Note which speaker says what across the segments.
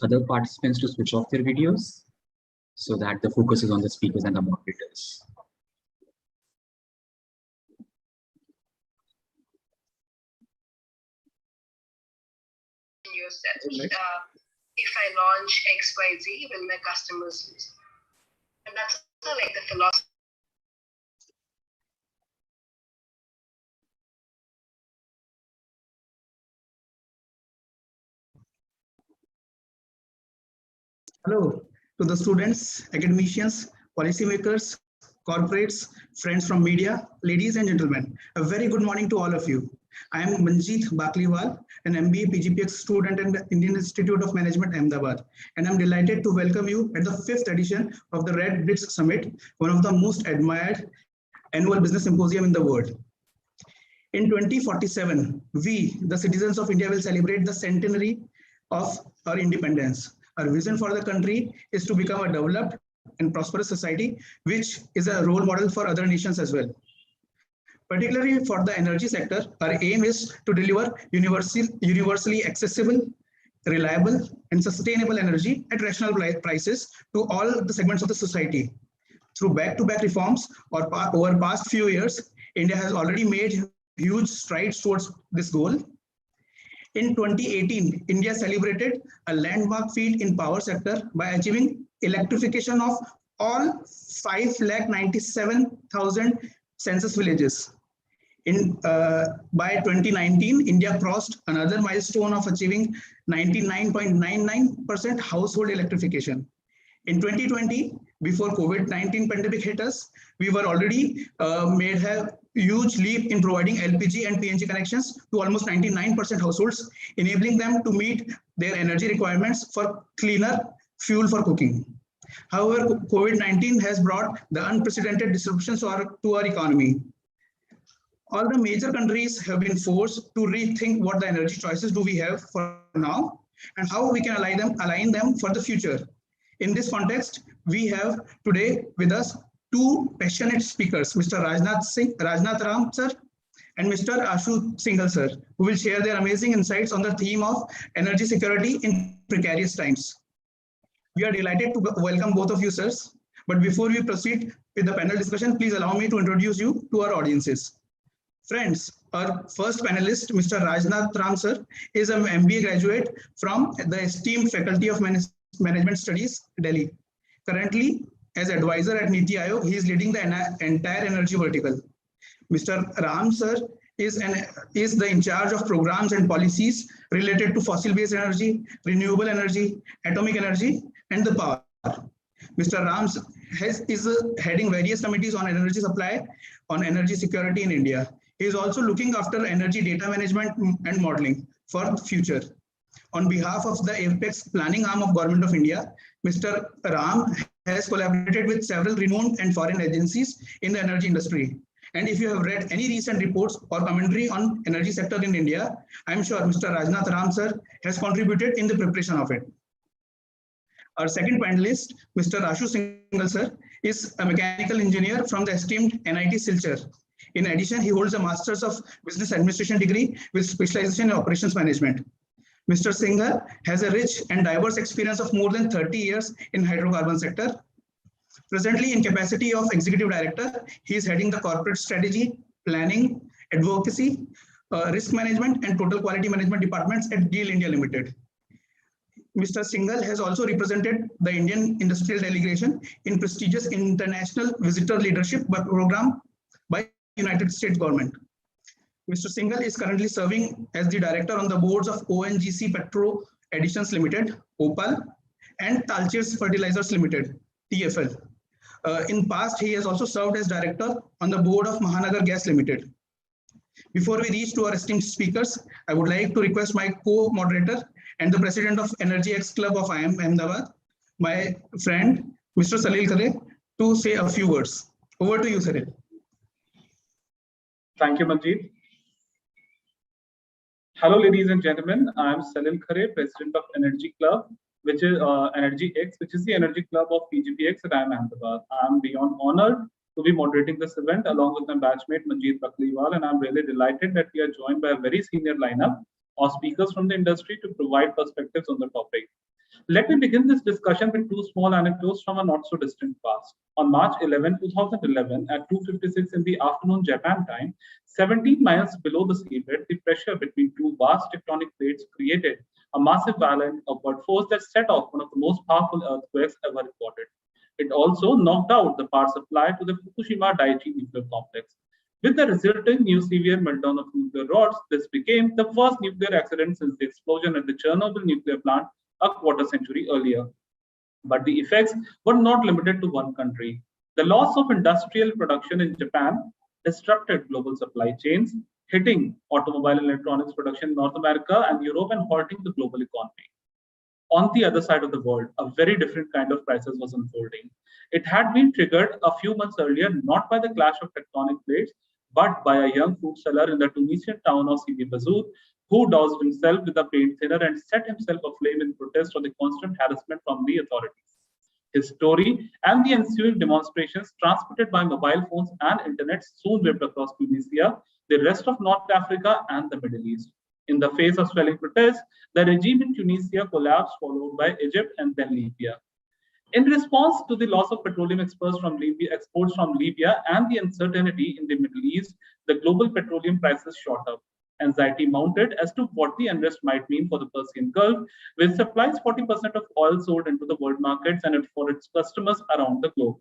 Speaker 1: other participants to switch off their videos so that the focus is on the speakers and the moderators.
Speaker 2: Yourself. If I launch XYZ, will my customers lose? And that's also like the philosophy.
Speaker 3: Hello to the students, academicians, policymakers, corporates, friends from media, ladies and gentlemen. A very good morning to all of you. I am Manjeet Bakliwal, an MBA PGPX student at the Indian Institute of Management, Ahmedabad, and I'm delighted to welcome you at the 5th edition of the Red Bricks Summit, one of the most admired annual business symposium in the world. In 2047, we, the citizens of India, will celebrate the centenary of our independence. Our vision for the country is to become a developed and prosperous society, which is a role model for other nations as well. Particularly for the energy sector, our aim is to deliver universally accessible, reliable, and sustainable energy at rational prices to all the segments of the society. Through back-to-back reforms over past few years, India has already made huge strides towards this goal. In 2018, India celebrated a landmark feat in power sector by achieving electrification of all 5,97,000 census villages. By 2019, India crossed another milestone of achieving 99.99% household electrification. In 2020, before COVID-19 pandemic hit us, we were already made a huge leap in providing LPG and PNG connections to almost 99% households, enabling them to meet their energy requirements for cleaner fuel for cooking. However, COVID-19 has brought the unprecedented disruptions to our economy. All the major countries have been forced to rethink what the energy choices do we have for now and how we can align them for the future. In this context, we have today with us two passionate speakers, Mr. Rajnath Ram sir and Mr. Ashu Shinghal sir, who will share their amazing insights on the theme of energy security in precarious times. We are delighted to welcome both of you, sirs. But before we proceed with the panel discussion, please allow me to introduce you to our audiences. Friends, our first panelist, Mr. Rajnath Ram sir, is an MBA graduate from the esteemed Faculty of Management Studies, Delhi. Currently, as advisor at NITI Aayog, he is leading the entire energy vertical. Mr. Ram sir is the in charge of programs and policies related to fossil-based energy, renewable energy, atomic energy, and the power. Mr. Ram is heading various committees on energy supply, on energy security in India. He is also looking after energy data management and modeling for the future. On behalf of the Apex planning arm of Government of India, Mr. Ram has collaborated with several renowned and foreign agencies in the energy industry. And if you have read any recent reports or commentary on energy sector in India, I'm sure Mr. Rajnath Ram sir has contributed in the preparation of it. Our second panelist, Mr. Ashu Shinghal sir, is a mechanical engineer from the esteemed NIT Silchar. In addition, he holds a Master's of Business Administration degree with specialization in operations management. Mr. Shinghal has a rich and diverse experience of more than 30 years in hydrocarbon sector. Presently, in capacity of Executive Director, he is heading the corporate strategy, planning, advocacy, risk management, and total quality management departments at GAIL India Limited. Mr. Shinghal has also represented the Indian industrial delegation in prestigious international visitor leadership program by United States government. Mr. Shinghal is currently serving as the director on the boards of ONGC Petro Additions Limited, OPAL, and Talcher's Fertilizers Limited, TFL. In past, he has also served as director on the board of Mahanagar Gas Limited. Before we reach to our esteemed speakers, I would like to request my co-moderator and the president of Energy X Club of IIM Ahmedabad, my friend, Mr. Salil Khare, to say a few words. Over to you, Salil.
Speaker 4: Thank you, Manjeet. Hello, ladies and gentlemen. I am Salil Khare, president of Energy Club, which is Energy X, which is the energy club of PGPX at IIM Ahmedabad. I am beyond honored to be moderating this event along with my batchmate Manjeet Bakliwal, and I'm really delighted that we are joined by a very senior lineup of speakers from the industry to provide perspectives on the topic. Let me begin this discussion with two small anecdotes from a not so distant past. On March 11, 2011, at 2:56 in the afternoon Japan time, 17 miles below the seabed, the pressure between two vast tectonic plates created a massive violent upward force that set off one of the most powerful earthquakes ever recorded. It also knocked out the power supply to the Fukushima Daiichi nuclear complex. With the resulting new severe meltdown of nuclear rods, this became the first nuclear accident since the explosion at the Chernobyl nuclear plant a quarter century earlier. But the effects were not limited to one country. The loss of industrial production in Japan disrupted global supply chains, hitting automobile and electronics production in North America and Europe and halting the global economy. On the other side of the world, a very different kind of crisis was unfolding. It had been triggered a few months earlier, not by the clash of tectonic plates, but by a young fruit seller in the Tunisian town of Sidi Bazoud, who doused himself with a paint thinner and set himself aflame in protest of the constant harassment from the authorities. His story and the ensuing demonstrations, transmitted by mobile phones and internet, soon swept across Tunisia, the rest of North Africa, and the Middle East. In the face of swelling protests, the regime in Tunisia collapsed, followed by Egypt and then Libya. In response to the loss of petroleum exports from Libya and the uncertainty in the Middle East, the global petroleum prices shot up. Anxiety mounted as to what the unrest might mean for the Persian Gulf, which supplies 40% of oil sold into the world markets and for its customers around the globe.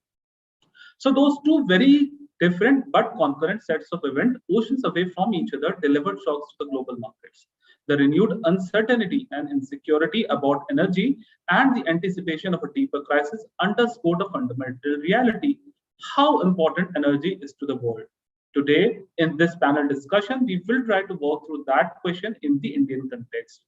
Speaker 4: So those two very different but concurrent sets of events, oceans away from each other, delivered shocks to the global markets. The renewed uncertainty and insecurity about energy and the anticipation of a deeper crisis underscored a fundamental reality: how important energy is to the world. Today, in this panel discussion, we will try to walk through that question in the Indian context.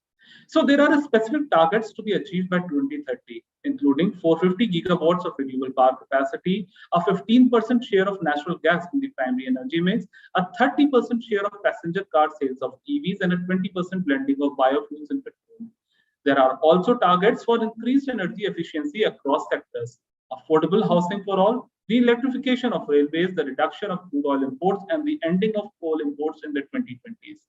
Speaker 4: So there are specific targets to be achieved by 2030, including 450 gigawatts of renewable power capacity, a 15% share of natural gas in the primary energy mix, a 30% share of passenger car sales of EVs, and a 20% blending of biofuels in petrol. There are also targets for increased energy efficiency across sectors: affordable housing for all, the electrification of railways, the reduction of crude oil imports, and the ending of coal imports in the 2020s.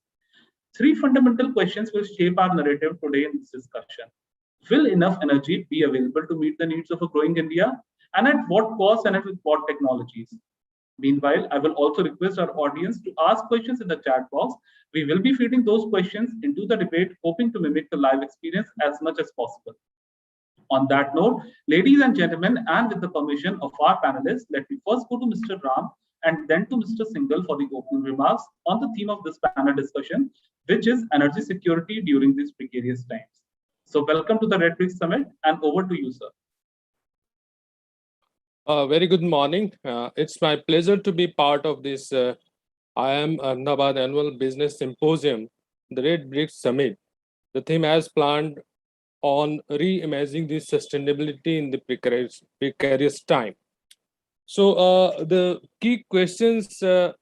Speaker 4: Three fundamental questions will shape our narrative today in this discussion. Will enough energy be available to meet the needs of a growing India? And at what cost and with what technologies? Meanwhile, I will also request our audience to ask questions in the chat box. We will be feeding those questions into the debate, hoping to mimic the live experience as much as possible. On that note, ladies and gentlemen, and with the permission of our panelists, let me first go to Mr. Ram and then to Mr. Singhal for the opening remarks on the theme of this panel discussion, which is energy security during these precarious times. So welcome to the Red Brick Summit, and over to you, sir.
Speaker 5: Very good morning. It's my pleasure to be part of this IIM Ahmedabad Annual Business Symposium, the Red Brick Summit. The theme as planned on reimagining the sustainability in the precarious time. So the key questions, Mr.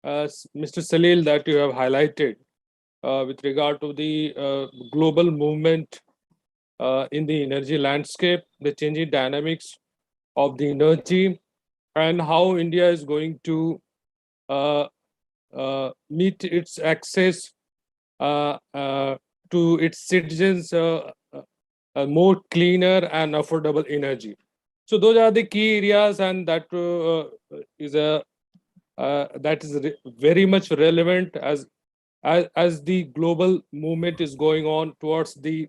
Speaker 5: Salil, that you have highlighted with regard to the global movement in the energy landscape, the changing dynamics of the energy, and how India is going to meet its access to its citizens more cleaner and affordable energy. So those are the key areas, and that is very much relevant as the global movement is going on towards the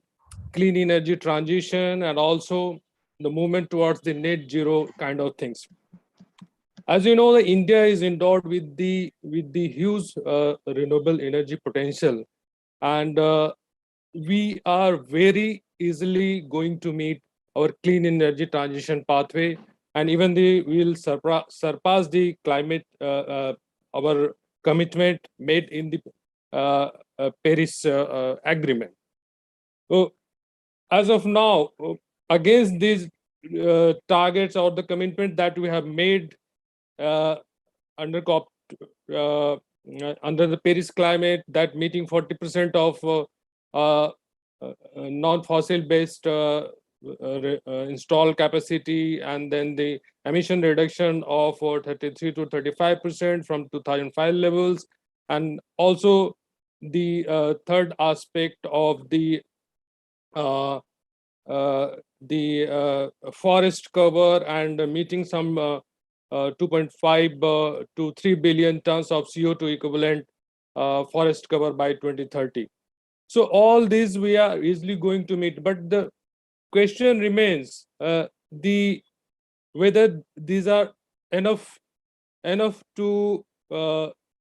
Speaker 5: clean energy transition and also the movement towards the net zero kind of things. As you know, India is endowed with the huge renewable energy potential, and we are very easily going to meet our clean energy transition pathway, and even we will surpass the climate our commitment made in the Paris Agreement. So, as of now, against these targets or the commitment that we have made under the Paris climate, that meeting 40% of non-fossil based installed capacity, and then the emission reduction of 33 to 35% from 2005 levels, and also the third aspect of the forest cover and meeting some 2.5 to 3 billion tons of CO2 equivalent forest cover by 2030. So all these we are easily going to meet, but the question remains whether these are enough to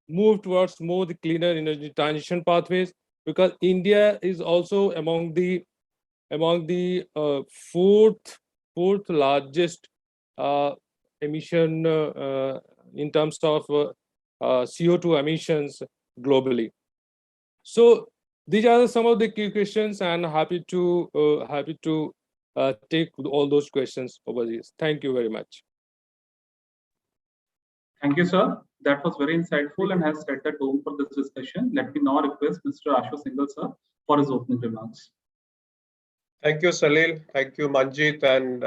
Speaker 5: move towards more the cleaner energy transition pathways, because India is also among the fourth largest emission in terms of CO2 emissions globally. So these are some of the key questions, and happy to take all those questions over these. Thank you very much.
Speaker 4: Thank you, sir. That was very insightful and has set the tone for this discussion. Let me now request Mr. Ashu Shinghal, sir, for his opening remarks.
Speaker 6: Thank you, Salil. Thank you, Manjit, and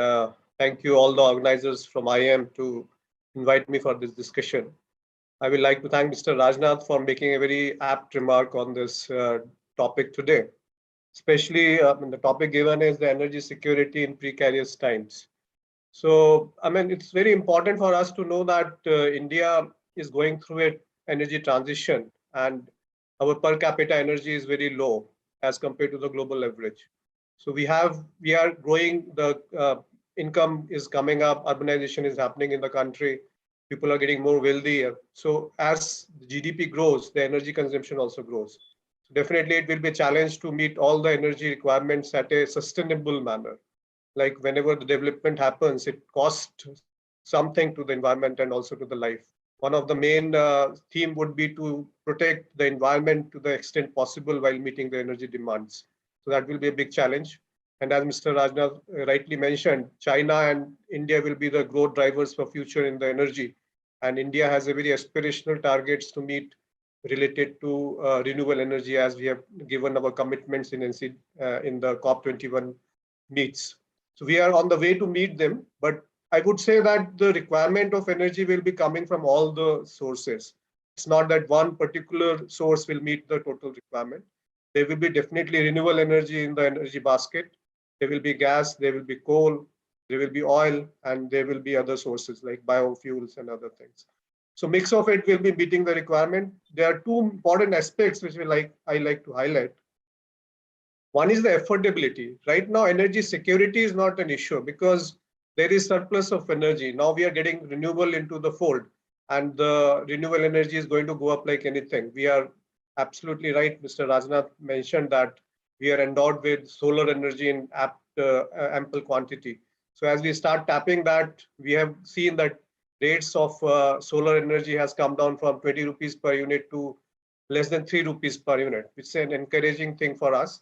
Speaker 6: thank you all the organizers from IIM to invite me for this discussion. I would like to thank Mr. Rajnath for making a very apt remark on this topic today. Especially the topic given is the energy security in precarious times. So, I mean, it's very important for us to know that India is going through an energy transition, and our per capita energy is very low as compared to the global average. So we are growing, the income is coming up, urbanization is happening in the country, people are getting more wealthy. So as the GDP grows, the energy consumption also grows. So definitely it will be a challenge to meet all the energy requirements at a sustainable manner. Like whenever the development happens, it costs something to the environment and also to the life. One of the main theme would be to protect the environment to the extent possible while meeting the energy demands. So that will be a big challenge. And as Mr. Rajnath rightly mentioned, China and India will be the growth drivers for future in the energy. And India has a very aspirational targets to meet related to renewable energy, as we have given our commitments in the COP21 meets. So we are on the way to meet them, but I would say that the requirement of energy will be coming from all the sources. It's not that one particular source will meet the total requirement. There will be definitely renewable energy in the energy basket. There will be gas, there will be coal, there will be oil, and there will be other sources like biofuels and other things. So mix of it will be meeting the requirement. There are two important aspects which I like to highlight. One is the affordability. Right now, energy security is not an issue because there is surplus of energy. Now we are getting renewable into the fold, and the renewable energy is going to go up like anything. We are absolutely right. Mr. Rajnath mentioned that we are endowed with solar energy in ample quantity. So as we start tapping that, we have seen that rates of solar energy has come down from 20 rupees per unit to less than 3 rupees per unit, which is an encouraging thing for us.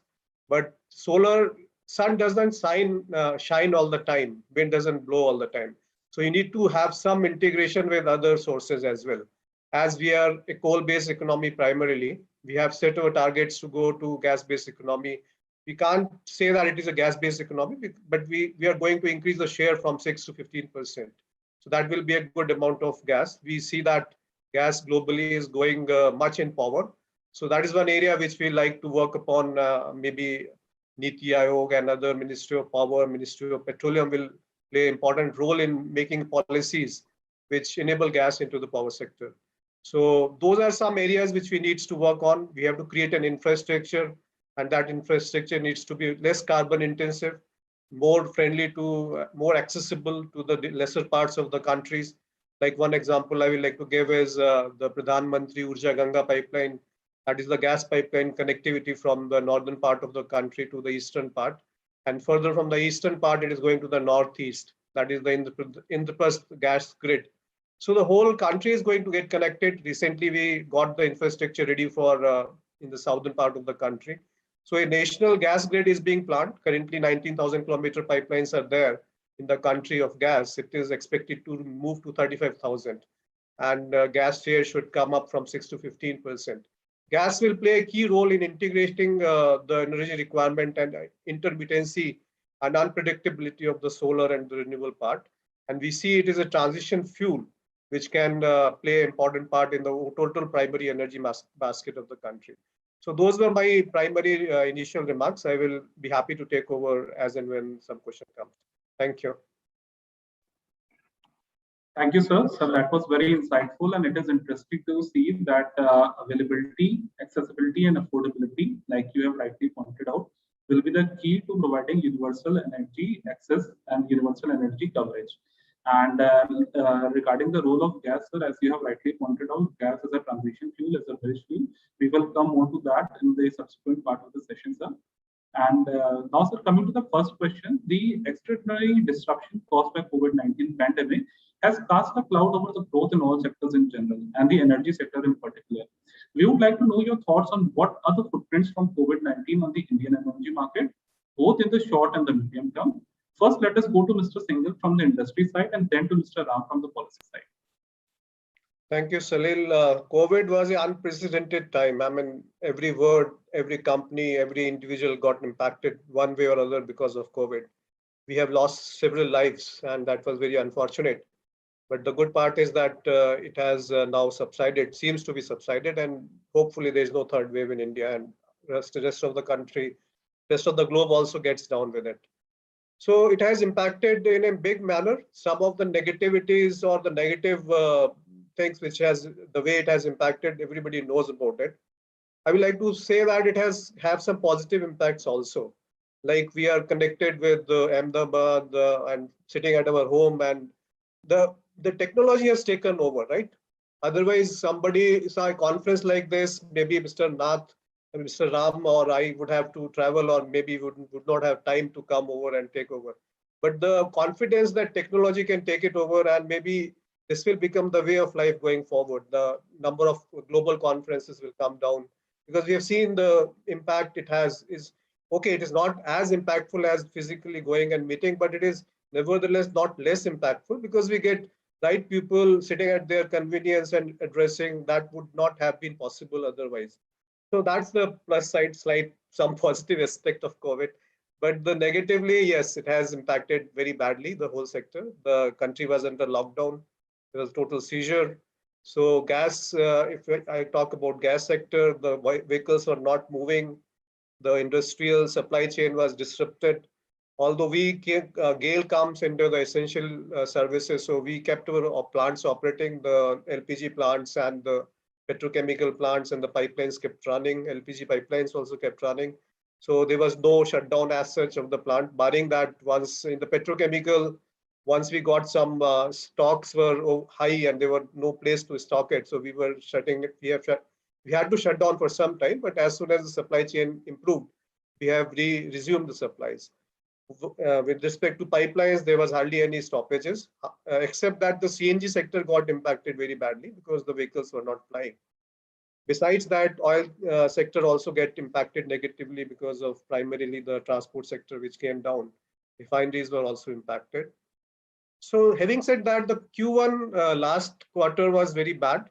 Speaker 6: But sun doesn't shine all the time. Wind doesn't blow all the time. So you need to have some integration with other sources as well. As we are a coal-based economy primarily, we have set our targets to go to gas-based economy. We can't say that it is a gas-based economy, but we are going to increase the share from 6 to 15%. So that will be a good amount of gas. We see that gas globally is going much in power. So that is one area which we like to work upon. Maybe NITI Aayog and other Ministry of Power, Ministry of Petroleum will play an important role in making policies which enable gas into the power sector. So those are some areas which we need to work on. We have to create an infrastructure, and that infrastructure needs to be less carbon intensive, more friendly to, more accessible to the lesser parts of the countries. Like one example I would like to give is the Pradhan Mantri Urja Ganga pipeline. That is the gas pipeline connectivity from the northern part of the country to the eastern part. And further from the eastern part, it is going to the northeast. That is the Indraprasth gas grid. So the whole country is going to get connected. Recently, we got the infrastructure ready for in the southern part of the country. So a national gas grid is being planned. Currently, 19,000 kilometer pipelines are there in the country of gas. It is expected to move to 35,000. And gas share should come up from 6 to 15%. Gas will play a key role in integrating the energy requirement and intermittency and unpredictability of the solar and the renewable part. And we see it is a transition fuel which can play an important part in the total primary energy basket of the country. So those were my primary initial remarks. I will be happy to take over as and when some question comes. Thank you.
Speaker 4: Thank you, sir. So that was very insightful, and it is interesting to see that availability, accessibility, and affordability, like you have rightly pointed out, will be the key to providing universal energy access and universal energy coverage. And regarding the role of gas, sir, as you have rightly pointed out, gas as a transition fuel, as a bridge fuel. We will come more to that in the subsequent part of the session, sir. And now, sir, coming to the first question, the extraordinary disruption caused by COVID-19 pandemic has cast a cloud over the growth in all sectors in general and the energy sector in particular. We would like to know your thoughts on what are the footprints from COVID-19 on the Indian energy market, both in the short and the medium term. First, let us go to Mr. Singhal from the industry side and then to Mr. Ram from the policy side.
Speaker 6: Thank you, Salil. COVID was an unprecedented time. I mean, every word, every company, every individual got impacted one way or other because of COVID. We have lost several lives, and that was very unfortunate. But the good part is that it has now subsided, seems to be subsided, and hopefully there is no third wave in India, and the rest of the country, rest of the globe also gets down with it. So it has impacted in a big manner. Some of the negativities or the negative things which has, the way it has impacted, everybody knows about it. I would like to say that it has have some positive impacts also. Like we are connected with Ahmedabad and sitting at our home, and the technology has taken over, right? Otherwise, somebody saw a conference like this, maybe Mr. Nath, Mr. Ram or I would have to travel, or maybe would not have time to come over and take over. But the confidence that technology can take it over, and maybe this will become the way of life going forward. The number of global conferences will come down because we have seen the impact it has is okay. It is not as impactful as physically going and meeting, but it is nevertheless not less impactful because we get right people sitting at their convenience and addressing that would not have been possible otherwise. So that's the plus side, some positive aspect of COVID. But the negatively, yes, it has impacted very badly the whole sector. The country was under lockdown. There was total seizure. So gas, if I talk about gas sector, the vehicles were not moving. The industrial supply chain was disrupted. Although GAIL comes into the essential services, so we kept our plants operating, the LPG plants and the petrochemical plants and the pipelines kept running. LPG pipelines also kept running. So there was no shutdown as such of the plant, barring that once in the petrochemical, once we got some stocks were high and there were no place to stock it. So we were shutting it. We had to shut down for some time, but as soon as the supply chain improved, we have resumed the supplies. With respect to pipelines, there was hardly any stoppages, except that the CNG sector got impacted very badly because the vehicles were not flying. Besides that, oil sector also get impacted negatively because of primarily the transport sector, which came down. Refineries were also impacted. So having said that, the Q1 last quarter was very bad,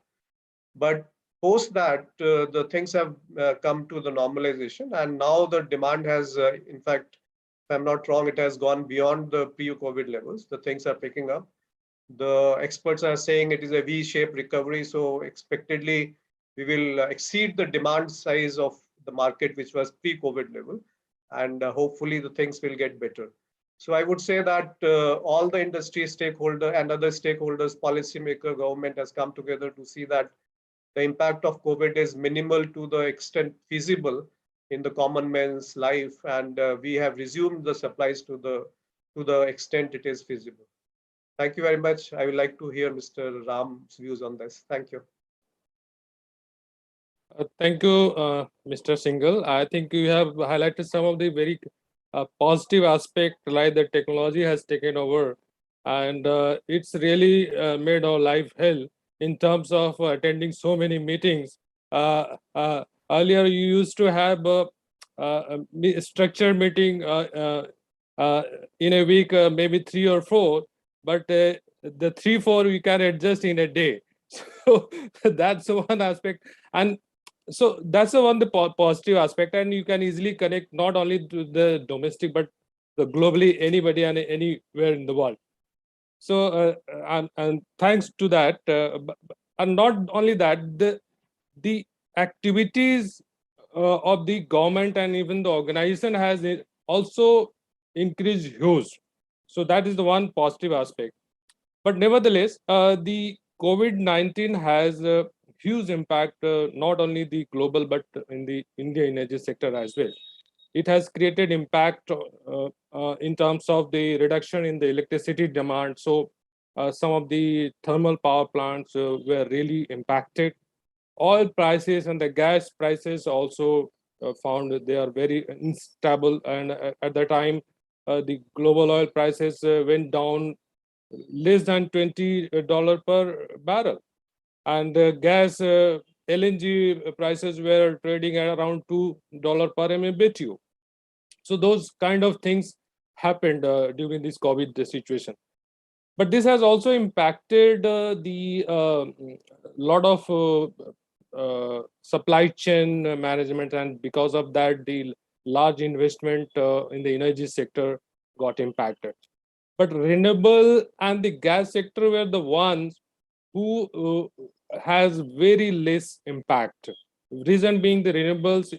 Speaker 6: but post that, the things have come to the normalization, and now the demand has, in fact, if I'm not wrong, it has gone beyond the pre-COVID levels. The things are picking up. The experts are saying it is a V-shaped recovery. So expectedly, we will exceed the demand size of the market, which was pre-COVID level. And hopefully the things will get better. So I would say that all the industry stakeholder and other stakeholders, policymaker, government has come together to see that the impact of COVID is minimal to the extent feasible in the common man's life, and we have resumed the supplies to the extent it is feasible. Thank you very much. I would like to hear Mr. Ram's views on this. Thank you.
Speaker 5: Thank you, Mr. Singhal. I think you have highlighted some of the very positive aspect, like the technology has taken over, and it's really made our life hell in terms of attending so many meetings. Earlier, you used to have a structured meeting in a week, maybe 3 or 4, but the 3-4 we can adjust in a day. So that's one aspect, and so that's the one positive aspect, and you can easily connect not only to the domestic but the globally anybody and anywhere in the world. So and thanks to that, and not only that, the activities of the government and even the organization has also increased huge. So that is the one positive aspect. But nevertheless, the COVID-19 has a huge impact, not only the global, but in the Indian energy sector as well. It has created impact in terms of the reduction in the electricity demand. So some of the thermal power plants were really impacted. Oil prices and the gas prices also found that they are very unstable. And at the time, the global oil prices went down less than $20 per barrel. And gas LNG prices were trading at around $2 per MMBTU. So those kind of things happened during this COVID situation. But this has also impacted the lot of supply chain management, and because of that, the large investment in the energy sector got impacted. But renewable and the gas sector were the ones who has very less impact. Reason being, the renewables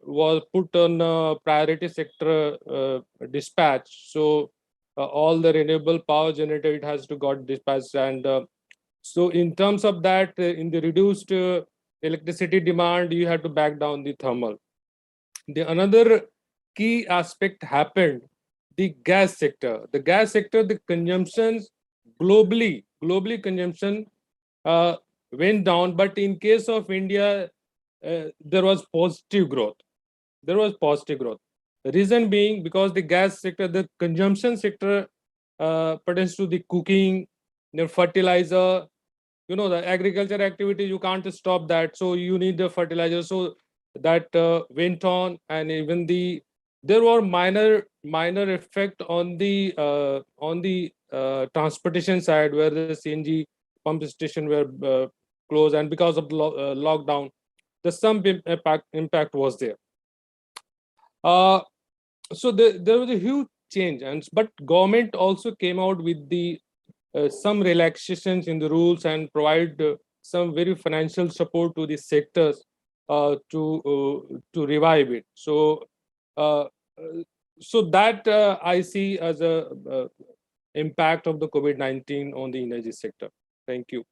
Speaker 5: was put on priority sector dispatch. So all the renewable power generated has to got dispatched, and so in terms of that, in the reduced electricity demand, you have to back down the thermal. The another key aspect happened, the gas sector. The gas sector, the consumptions globally consumption went down, but in case of India, there was positive growth. There was positive growth. The reason being, because the gas sector, the consumption sector pertains to the cooking, the fertilizer, the agriculture activity, you can't stop that. So you need the fertilizer. So that went on, and even there were minor effect on the transportation side, where the CNG pump station were closed, and because of the lockdown, the some impact was there. So there was a huge change, but government also came out with the some relaxations in the rules and provide some very financial support to the sectors to revive it. So that I see as a impact of the COVID-19 on the energy sector. Thank you.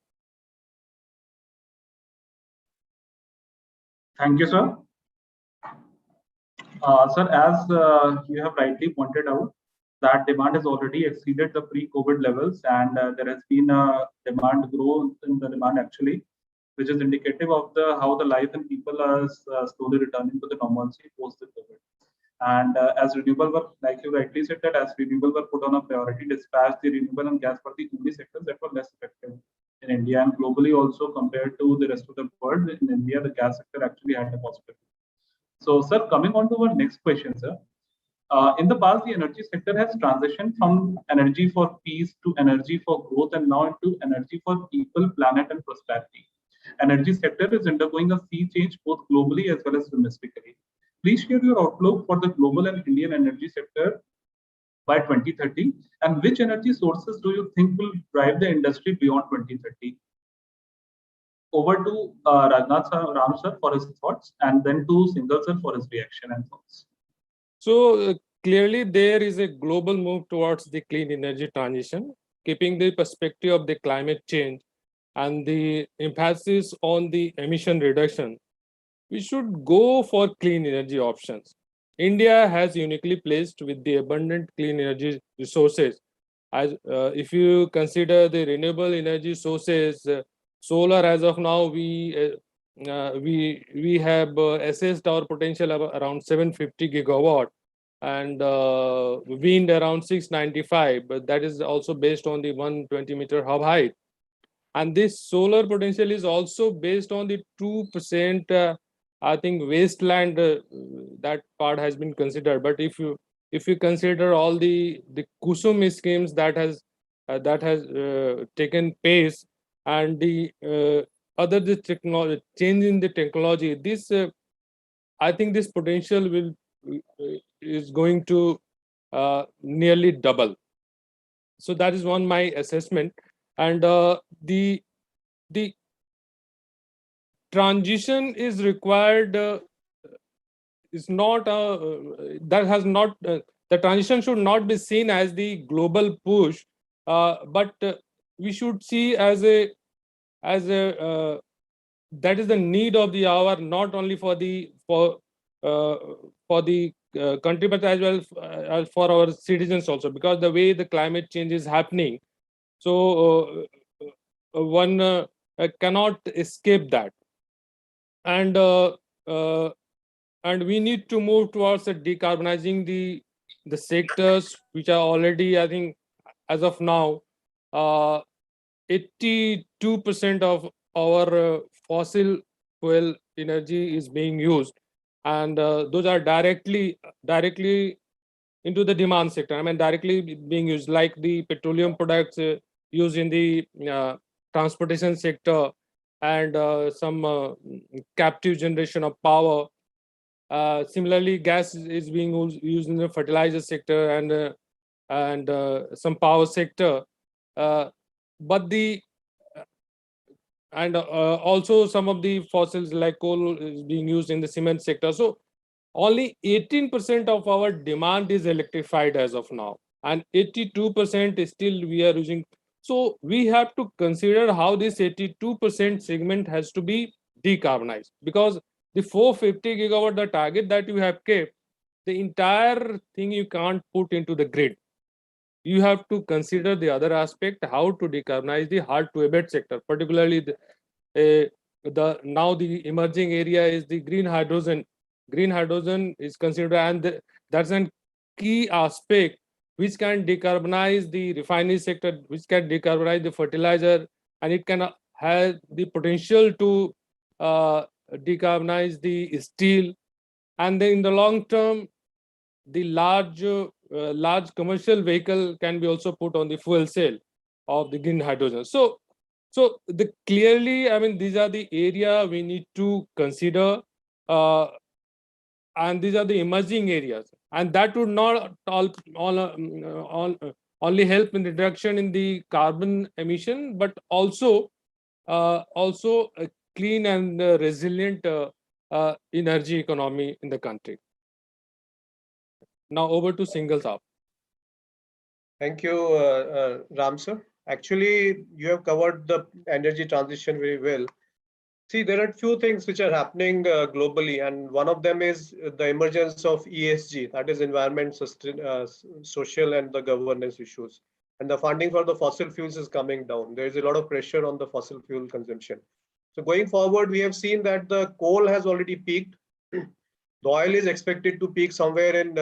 Speaker 4: Thank you, sir. Sir, as you have rightly pointed out, that demand has already exceeded the pre-COVID levels, and there has been a demand growth in the demand actually, which is indicative of how the life and people are slowly returning to the normalcy post the COVID. And as renewable were, like you rightly said, that as renewable were put on a priority dispatch, the renewable and gas were the only sectors that were less effective in India, and globally also compared to the rest of the world. In India, the gas sector actually had a positive. So, sir, coming on to our next question, sir. In the past, the energy sector has transitioned from energy for peace to energy for growth, and now into energy for people, planet, and prosperity. Energy sector is undergoing a sea change both globally as well as domestically. Please share your outlook for the global and Indian energy sector by 2030, and which energy sources do you think will drive the industry beyond 2030? Over to Rajnath Ram sir for his thoughts, and then to Shinghal sir for his reaction and thoughts.
Speaker 5: So clearly there is a global move towards the clean energy transition, keeping the perspective of the climate change and the emphasis on the emission reduction. We should go for clean energy options. India has uniquely placed with the abundant clean energy resources. As if you consider the renewable energy sources, solar as of now, we have assessed our potential of around 750 gigawatt, and wind around 695, but that is also based on the 120-meter hub height. And this solar potential is also based on the 2%, I think, wasteland. That part has been considered. But if you consider all the Kusum schemes that has taken place, and the other technology change in the technology, this I think this potential is going to nearly double. So that is one my assessment. And the transition is required. Is not that has not the transition should not be seen as the global push, but we should see as a that is the need of the hour, not only for the country, but as well as for our citizens also, because the way the climate change is happening, so one cannot escape that. And and we need to move towards decarbonizing the sectors which are already, I think, as of now, 82% of our fossil fuel energy is being used, and those are directly into the demand sector. I mean, directly being used, like the petroleum products used in the transportation sector, and some captive generation of power. Similarly, gas is being used in the fertilizer sector and some power sector. But the and also some of the fossils like coal is being used in the cement sector. So only 18% of our demand is electrified as of now, and 82% is still we are using. So we have to consider how this 82% segment has to be decarbonized, because the 450 gigawatt, the target that you have kept, the entire thing you can't put into the grid. You have to consider the other aspect, how to decarbonize the hard to abate sector, particularly the now the emerging area is the green hydrogen. Green hydrogen is considered, and that's a key aspect which can decarbonize the refinery sector, which can decarbonize the fertilizer, and it can have the potential to decarbonize the steel. And then in the long term, the large commercial vehicle can be also put on the fuel cell of the green hydrogen. So the clearly, I mean, these are the area we need to consider, and these are the emerging areas, and that would not only help in reduction in the carbon emission, but also a clean and resilient energy economy in the country. Now over to Singhal Saab.
Speaker 6: Thank you, Ram sir. Actually, you have covered the energy transition very well. See, there are few things which are happening globally, and one of them is the emergence of ESG, that is environment, social and the governance issues. And the funding for the fossil fuels is coming down. There is a lot of pressure on the fossil fuel consumption. So going forward, we have seen that the coal has already peaked. The oil is expected to peak somewhere in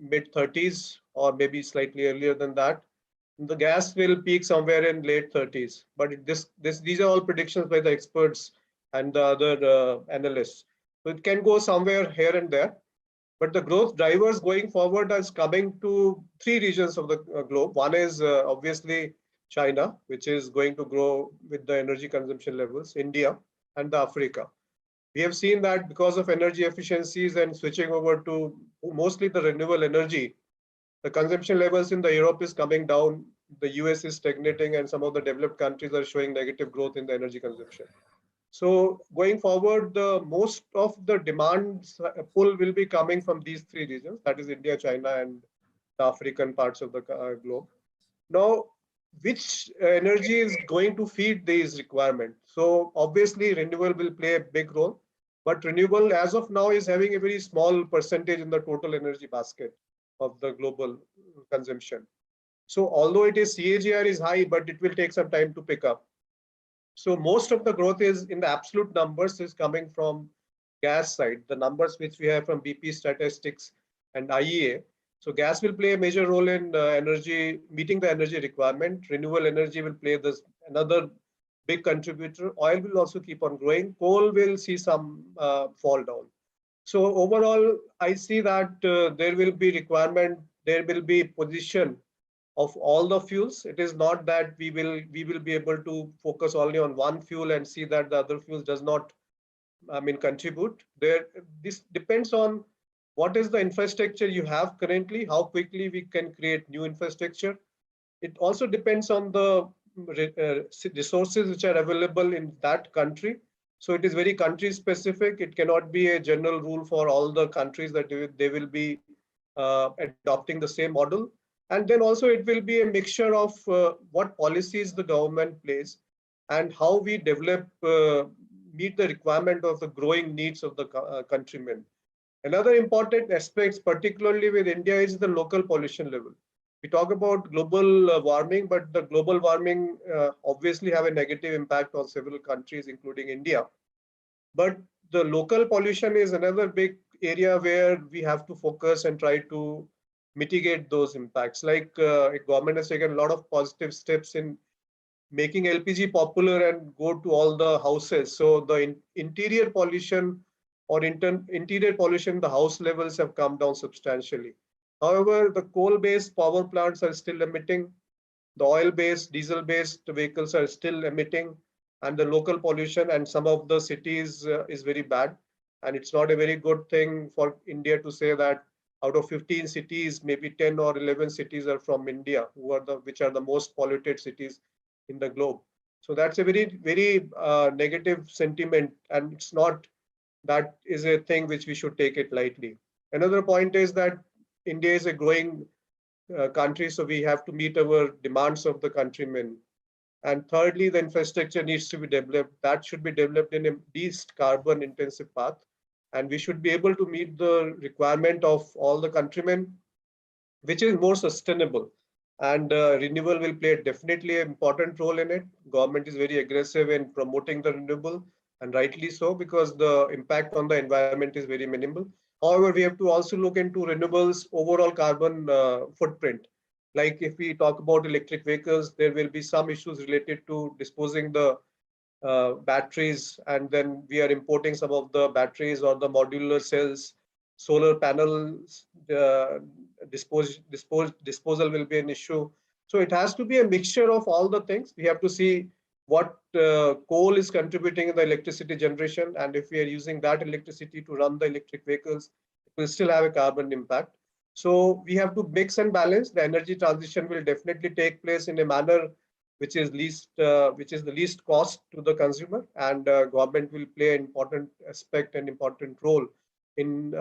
Speaker 6: mid 30s or maybe slightly earlier than that. The gas will peak somewhere in late 30s. But these are all predictions by the experts and the other analysts. So it can go somewhere here and there. But the growth drivers going forward is coming to three regions of the globe. One is obviously China, which is going to grow with the energy consumption levels, India, and the Africa. We have seen that because of energy efficiencies and switching over to mostly the renewable energy, the consumption levels in the Europe is coming down, the US is stagnating, and some of the developed countries are showing negative growth in the energy consumption. So going forward, most of the demand pull will be coming from these three regions, that is India, China, and the African parts of the globe. Now, which energy is going to feed these requirements? So obviously renewable will play a big role, but renewable as of now is having a very small percentage in the total energy basket of the global consumption. So although it is CAGR is high, but it will take some time to pick up. So most of the growth is in the absolute numbers is coming from gas side, the numbers which we have from BP statistics and IEA. So gas will play a major role in meeting the energy requirement. Renewable energy will play another big contributor. Oil will also keep on growing. Coal will see some fall down. So overall, I see that there will be requirement, there will be position of all the fuels. It is not that we will be able to focus only on one fuel and see that the other fuels does not, contribute. This depends on what is the infrastructure you have currently, how quickly we can create new infrastructure. It also depends on the resources which are available in that country So it is very country specific. It cannot be a general rule for all the countries that they will be adopting the same model. And then also it will be a mixture of what policies the government plays and how we develop, meet the requirement of the growing needs of the countrymen. Another important aspect, particularly with India, is the local pollution level. We talk about global warming, but the global warming obviously have a negative impact on several countries, including India. But the local pollution is another big area where we have to focus and try to mitigate those impacts. Like government has taken a lot of positive steps in making LPG popular and go to all the houses. So the interior pollution or interior pollution, the house levels have come down substantially. However, the coal-based power plants are still emitting. The oil-based, diesel-based vehicles are still emitting, and the local pollution and some of the cities is very bad. And it's not a very good thing for India to say that out of 15 cities, maybe 10 or 11 cities are from India, which are the most polluted cities in the globe. So that's a very, very negative sentiment, and it's not, that is a thing which we should take it lightly. Another point is that India is a growing country, so we have to meet our demands of the countrymen. And thirdly, the infrastructure needs to be developed. That should be developed in a least carbon intensive path. And we should be able to meet the requirement of all the countrymen, which is more sustainable. And renewable will play definitely an important role in it. Government is very aggressive in promoting the renewable, and rightly so, because the impact on the environment is very minimal. However, we have to also look into renewables overall carbon footprint. Like if we talk about electric vehicles, there will be some issues related to disposing the batteries, and then we are importing some of the batteries or the modular cells. Solar panels disposal will be an issue. So it has to be a mixture of all the things. We have to see what coal is contributing in the electricity generation, and if we are using that electricity to run the electric vehicles, it will still have a carbon impact. So we have to mix and balance. The energy transition will definitely take place in a manner which is the least cost to the consumer, and government will play an important aspect and important role in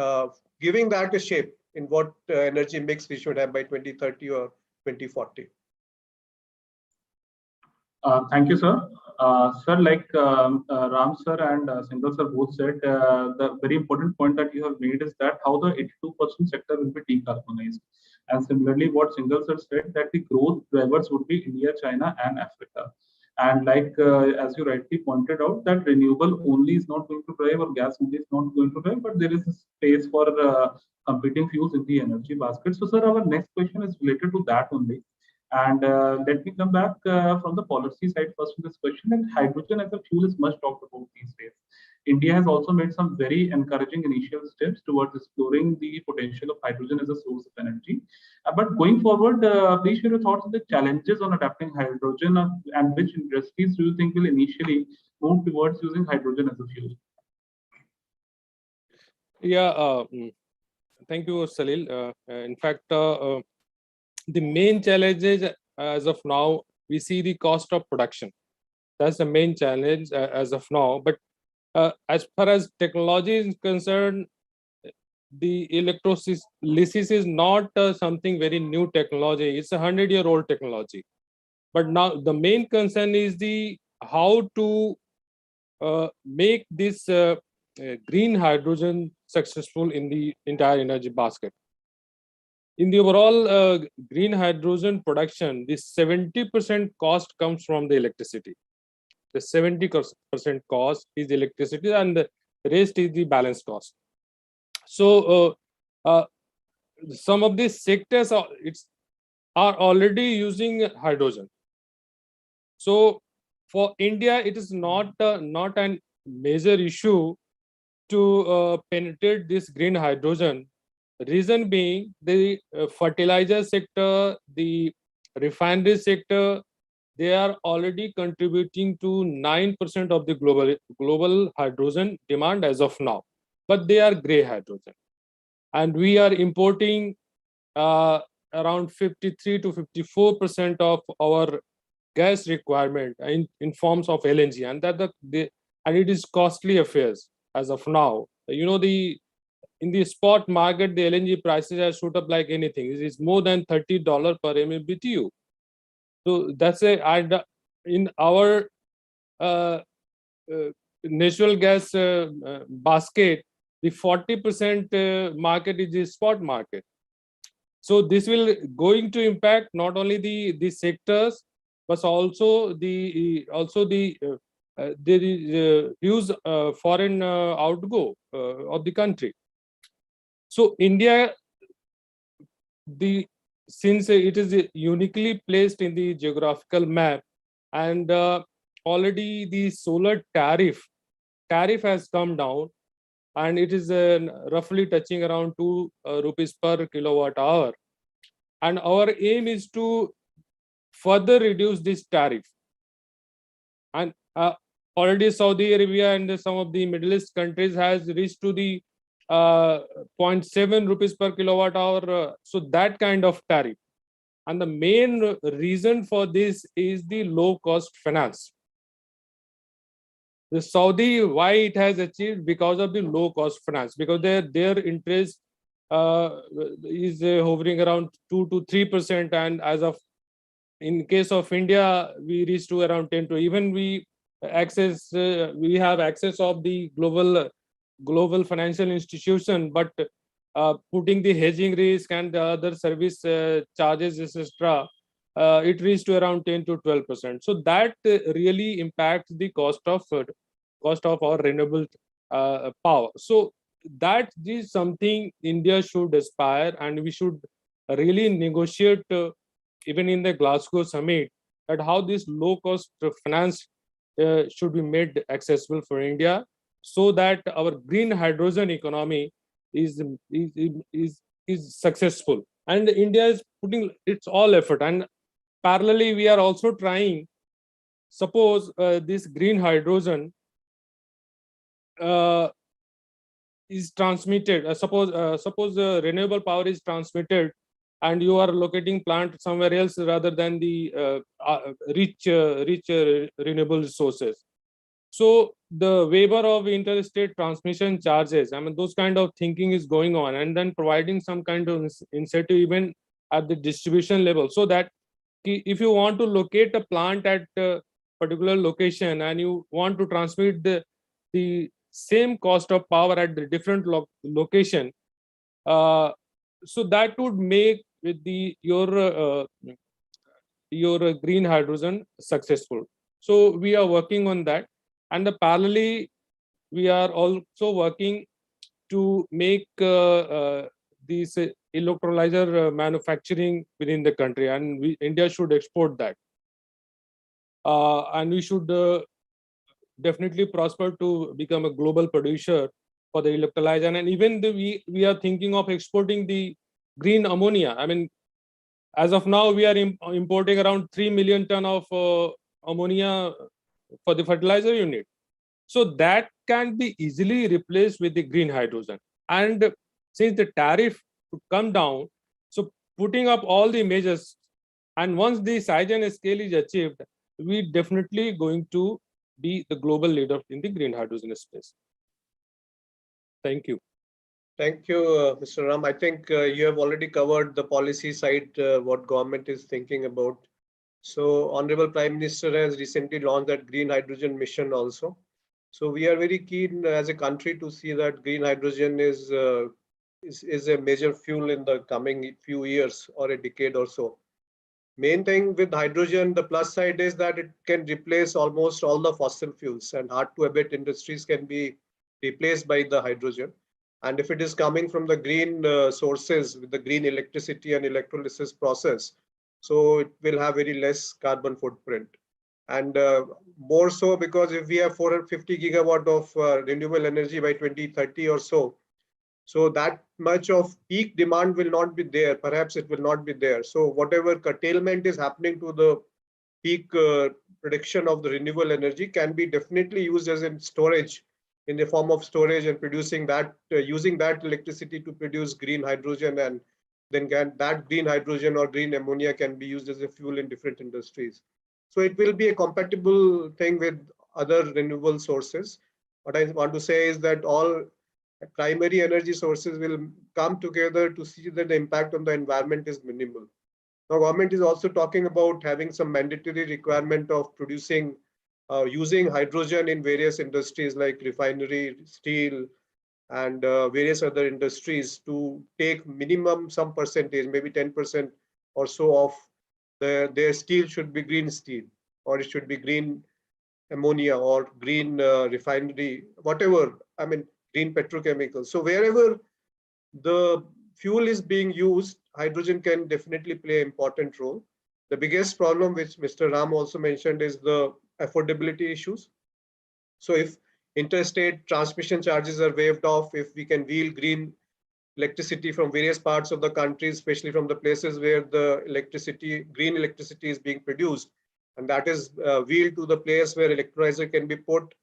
Speaker 6: giving that a shape in what energy mix we should have by 2030 or 2040.
Speaker 4: Thank you, sir. Sir, like Ram sir and Singhal sir both said, the very important point that you have made is that how the 82% sector will be decarbonized. And similarly, what Singhal sir said, that the growth drivers would be India, China, and Africa. And like as you rightly pointed out, that renewable only is not going to drive, or gas only is not going to drive, but there is a space for competing fuels in the energy basket. So, sir, our next question is related to that only. And let me come back from the policy side first in this question. And hydrogen as a fuel is much talked about these days. India has also made some very encouraging initial steps towards exploring the potential of hydrogen as a source of energy. But going forward, please share your thoughts on the challenges on adapting hydrogen, and which industries do you think will initially move towards using hydrogen as a fuel?
Speaker 5: Yeah, thank you, Salil. In fact, the main challenges as of now, we see the cost of production. That's the main challenge as of now. But as far as technology is concerned, the electrolysis is not something very new technology. It's a 100-year-old technology. But now the main concern is the how to make this green hydrogen successful in the entire energy basket. In the overall green hydrogen production, the 70% cost comes from the electricity. The 70% cost is electricity, and the rest is the balance cost. So some of these sectors are already using hydrogen. So for India, it is not a major issue to penetrate this green hydrogen. Reason being, the fertilizer sector, the refinery sector, they are already contributing to 9% of the global hydrogen demand as of now. But they are gray hydrogen. And we are importing around 53 to 54% of our gas requirement in forms of LNG. And that and it is costly affairs as of now. You know, in the spot market, the LNG prices have shoot up like anything. It is more than $30 per MMBTU. So that's in our natural gas basket, the 40% market is the spot market. So this will going to impact not only the sectors, but also the huge foreign outgo of the country. So India, since it is uniquely placed in the geographical map, and already the solar tariff has come down, and it is roughly touching around 2 rupees per kilowatt hour. And our aim is to further reduce this tariff. And already Saudi Arabia and some of the Middle East countries has reached to the 0.7 rupees per kilowatt hour. So that kind of tariff. And the main reason for this is the low cost finance. The Saudi, why it has achieved? Because of the low cost finance, because their interest is hovering around 2 to 3%, and as of in case of India, we reach to around 10 to even we have access of the global financial institution, but putting the hedging risk and the other service charges, etc., it reached to around 10 to 12%. So that really impacts the cost of our renewable power. So that is something India should aspire, and we should really negotiate even in the Glasgow summit, at how this low cost finance should be made accessible for India, so that our green hydrogen economy is successful. And India is putting its all effort, and parallelly we are also trying. Suppose this green hydrogen is transmitted. Suppose renewable power is transmitted, and you are locating plant somewhere else rather than the rich renewable resources. So the waiver of interstate transmission charges, I mean, those kind of thinking is going on, and then providing some kind of incentive even at the distribution level, so that if you want to locate a plant at a particular location and you want to transmit the same cost of power at the different location, so that would make with your green hydrogen successful. So we are working on that, and parallelly we are also working to make these electrolyzer manufacturing within the country, and India should export that, and we should definitely prosper to become a global producer for the electrolyzer. And even we are thinking of exporting the green ammonia. I mean, as of now, we are importing around 3 million ton of ammonia for the fertilizer unit. So that can be easily replaced with the green hydrogen. And since the tariff would come down, so putting up all the measures, and once the size and scale is achieved, we definitely going to be the global leader in the green hydrogen space. Thank you.
Speaker 6: Thank you, Mr. Ram. I think you have already covered the policy side, what government is thinking about. So Honorable Prime Minister has recently launched that green hydrogen mission also. So we are very keen as a country to see that green hydrogen is a major fuel in the coming few years or a decade or so. Main thing with hydrogen, the plus side is that it can replace almost all the fossil fuels, and hard to abate industries can be replaced by the hydrogen. And if it is coming from the green sources with the green electricity and electrolysis process, so it will have very less carbon footprint. And more so because if we have 450 gigawatt of renewable energy by 2030 or so, so that much of peak demand will not be there. Perhaps it will not be there. So whatever curtailment is happening to the peak production of the renewable energy can be definitely used as in storage, in the form of storage, and producing that, using that electricity to produce green hydrogen, and then that green hydrogen or green ammonia can be used as a fuel in different industries. So it will be a compatible thing with other renewable sources. What I want to say is that all primary energy sources will come together to see that the impact on the environment is minimal. Now, government is also talking about having some mandatory requirement of producing, using hydrogen in various industries like refinery, steel, and various other industries to take minimum some percentage, maybe 10% or so of their steel should be green steel, or it should be green ammonia or green refinery, whatever, I mean, green petrochemicals. So wherever the fuel is being used, hydrogen can definitely play an important role. The biggest problem, which Mr. Ram also mentioned, is the affordability issues. So if interstate transmission charges are waived off, if we can wheel green electricity from various parts of the country, especially from the places where the electricity, green electricity is being produced, and that is wheeled to the place where electrolyzer can be put,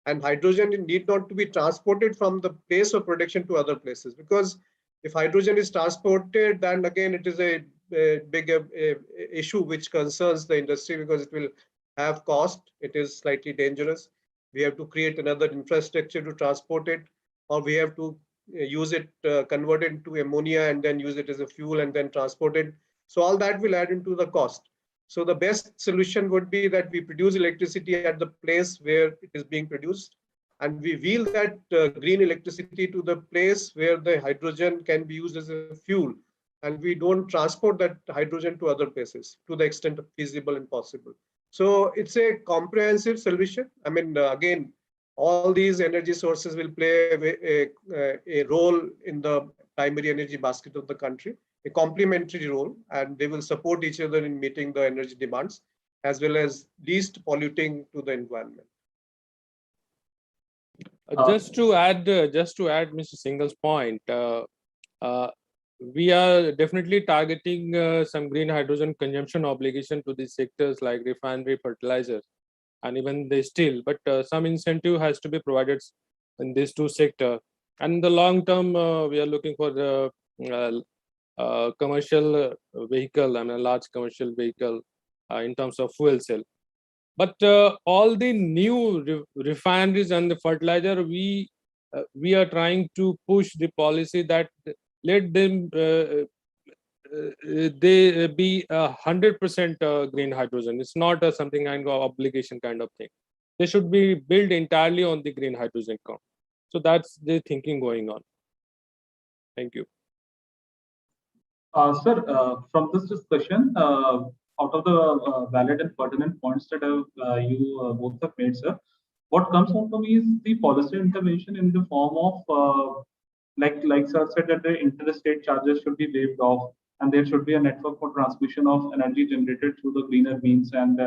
Speaker 6: and hydrogen need not to be transported from the place of production to other places, because if hydrogen is transported, then again it is a big issue which concerns the industry, because it will have cost. It is slightly dangerous. We have to create another infrastructure to transport it, or we have to use it, convert it into ammonia and then use it as a fuel and then transport it. So all that will add into the cost. So the best solution would be that we produce electricity at the place where it is being produced, and we wheel that green electricity to the place where the hydrogen can be used as a fuel, and we don't transport that hydrogen to other places to the extent feasible and possible. So it's a comprehensive solution. I mean, again, all these energy sources will play a role in the primary energy basket of the country, a complementary role, and they will support each other in meeting the energy demands as well as least polluting to the environment.
Speaker 5: Just to add, Mr. Singhal's point, we are definitely targeting some green hydrogen consumption obligation to these sectors like refinery, fertilizers, and even the steel. But some incentive has to be provided in these two sectors. And in the long term, we are looking for the commercial vehicle, I mean, a large commercial vehicle in terms of fuel cell. But all the new refineries and the fertilizer, we are trying to push the policy that let them they be 100% green hydrogen. It's not something kind of obligation kind of thing. They should be built entirely on the green hydrogen count. So that's the thinking going on. Thank you.
Speaker 4: Sir, from this discussion, out of the valid and pertinent points that you both have made, sir, what comes home to me is the policy intervention in the form of, like sir said, that the interstate charges should be waived off, and there should be a network for transmission of energy generated through the greener means, and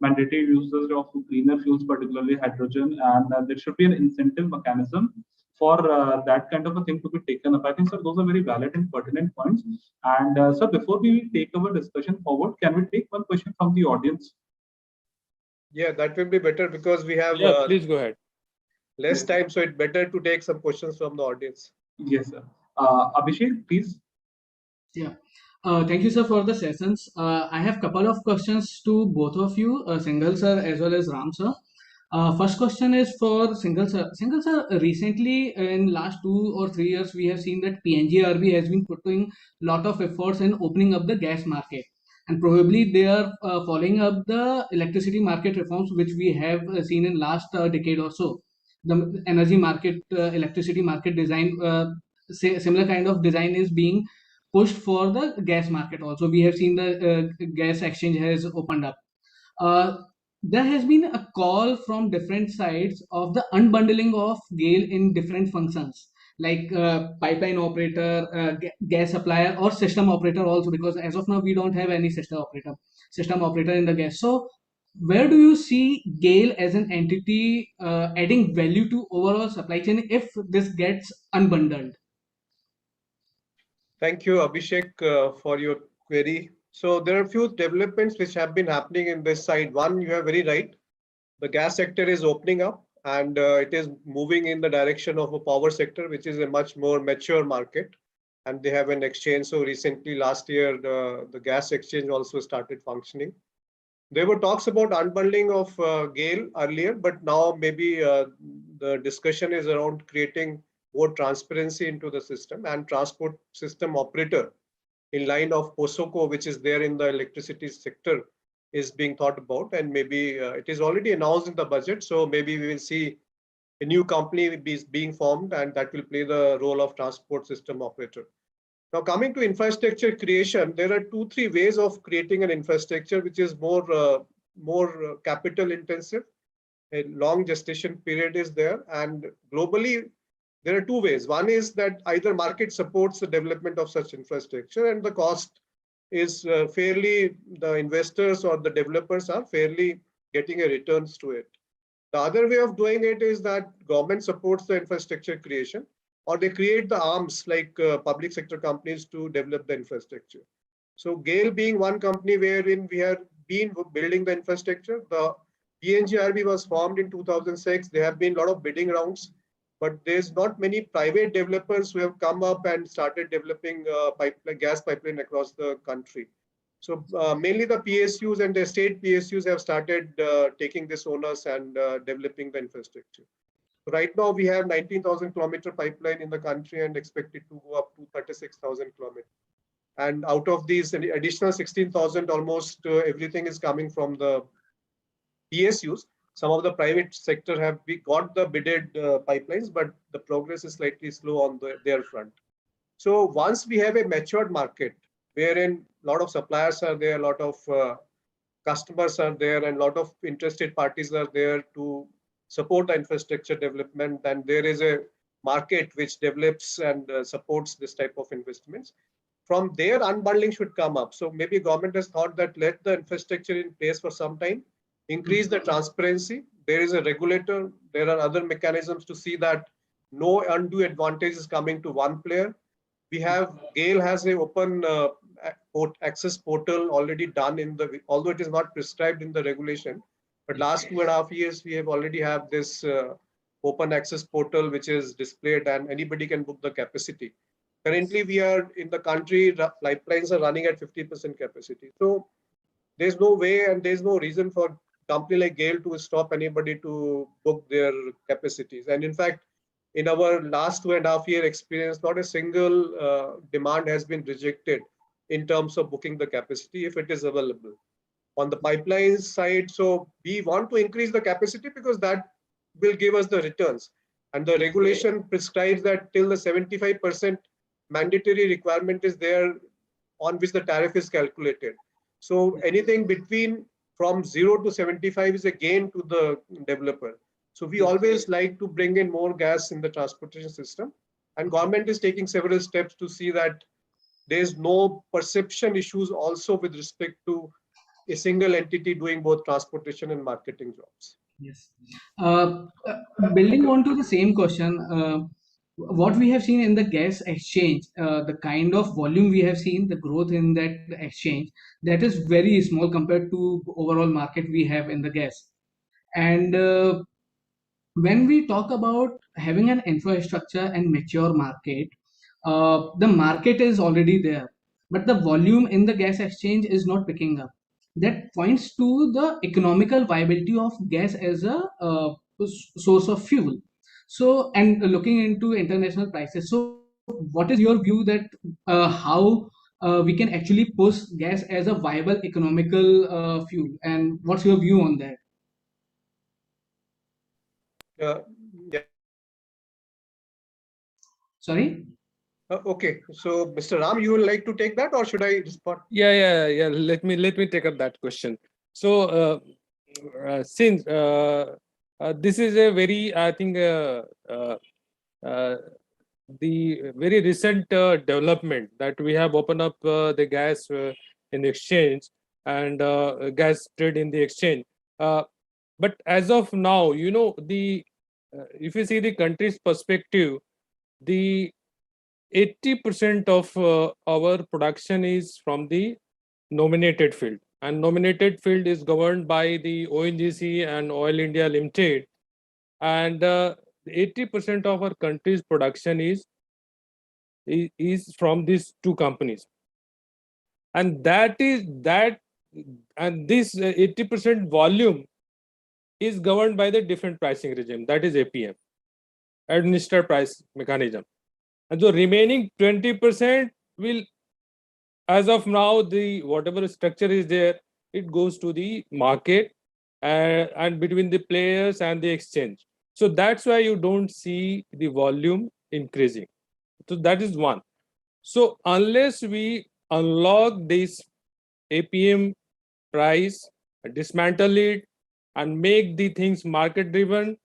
Speaker 4: mandatory usage of greener fuels, particularly hydrogen, and there should be an incentive mechanism for that kind of a thing to be taken up. I think, sir, those are very valid and pertinent points. And sir, before we take our discussion forward, can we take one question from the audience?
Speaker 6: Yeah, that will be better, because we have
Speaker 5: Please go ahead.
Speaker 6: less time, so it's better to take some questions from the audience.
Speaker 4: Yes, sir. Abhishek, please.
Speaker 7: Yeah. Thank you, sir, for the sessions. I have a couple of questions to both of you, Shinghal sir as well as Ram sir. First question is for Shinghal sir. Shinghal sir, recently in last 2 or 3 years, we have seen that PNGRB has been putting lot of efforts in opening up the gas market, and probably they are following up the electricity market reforms which we have seen in last decade or so. The energy market, electricity market design, similar kind of design is being pushed for the gas market also. We have seen the gas exchange has opened up. There has been a call from different sides of the unbundling of GAIL in different functions, like pipeline operator, gas supplier, or system operator also, because as of now we don't have any system operator in the gas. So where do you see GAIL as an entity adding value to overall supply chain if this gets unbundled?
Speaker 6: Thank you, Abhishek, for your query. So there are a few developments which have been happening in this side. One, you are very right. The gas sector is opening up, and it is moving in the direction of a power sector, which is a much more mature market. And they have an exchange. So recently, last year, the gas exchange also started functioning. There were talks about unbundling of GAIL earlier, but now maybe the discussion is around creating more transparency into the system, and transport system operator in line of POSOCO, which is there in the electricity sector, is being thought about, and maybe it is already announced in the budget. So maybe we will see a new company being formed, and that will play the role of transport system operator. Now, coming to infrastructure creation, there are 2-3 ways of creating an infrastructure which is more capital intensive. A long gestation period is there, and globally there are 2 ways. One is that either market supports the development of such infrastructure, and the cost is fairly, the investors or the developers are fairly getting a returns to it. The other way of doing it is that government supports the infrastructure creation, or they create the arms like public sector companies to develop the infrastructure. So GAIL being one company wherein we have been building the infrastructure. The PNGRB was formed in 2006. There have been a lot of bidding rounds, but there's not many private developers who have come up and started developing gas pipeline across the country. So mainly the PSUs and the state PSUs have started taking this onus and developing the infrastructure. So right now we have 19,000 kilometer pipeline in the country and expected to go up to 36,000 kilometers. And out of these additional 16,000, almost everything is coming from the PSUs. Some of the private sector have got the bidded pipelines, but the progress is slightly slow on their front. So once we have a matured market, wherein a lot of suppliers are there, a lot of customers are there, and a lot of interested parties are there to support the infrastructure development, and there is a market which develops and supports this type of investments. From there, unbundling should come up. So maybe government has thought that let the infrastructure in place for some time, increase the transparency. There is a regulator. There are other mechanisms to see that no undue advantage is coming to one player. We have GAIL has a open access portal already done in the, although it is not prescribed in the regulation, but last 2.5 years we have already have this open access portal which is displayed and anybody can book the capacity. Currently we are in the country, pipelines are running at 50% capacity. So there's no way and there's no reason for company like GAIL to stop anybody to book their capacities. And in fact, in our last 2.5 year experience, not a single demand has been rejected in terms of booking the capacity if it is available. On the pipeline side, so we want to increase the capacity because that will give us the returns. And the regulation prescribes that till the 75% mandatory requirement is there on which the tariff is calculated. So anything between from 0 to 75 is a gain to the developer. So we always like to bring in more gas in the transportation system, and government is taking several steps to see that there's no perception issues also with respect to a single entity doing both transportation and marketing jobs.
Speaker 7: Yes. Building on to the same question, what we have seen in the gas exchange, the kind of volume we have seen, the growth in that exchange, that is very small compared to overall market we have in the gas. And when we talk about having an infrastructure and mature market, the market is already there, but the volume in the gas exchange is not picking up. That points to the economical viability of gas as a source of fuel. So, and looking into international prices. So, what is your view that how we can actually push gas as a viable economical fuel, and what's your view on that?
Speaker 6: Yeah.
Speaker 7: Sorry.
Speaker 6: Okay, so Mr. Ram, you would like to take that, or should I respond?
Speaker 5: Yeah. Let me take up that question. So since this is a very, I think, the very recent development that we have opened up the gas in the exchange and gas trade in the exchange. But as of now, you know, the if you see the country's perspective, the 80% of our production is from the nominated field, and nominated field is governed by the ONGC and Oil India Limited, and 80% of our country's production is from these two companies, and that this 80% volume is governed by the different pricing regime, that is APM, administered price mechanism. And the remaining 20% will, as of now, the whatever structure is there, it goes to the market and between the players and the exchange. So that's why you don't see the volume increasing. So that is one. So unless we unlock this APM price, dismantle it, and make the things market driven,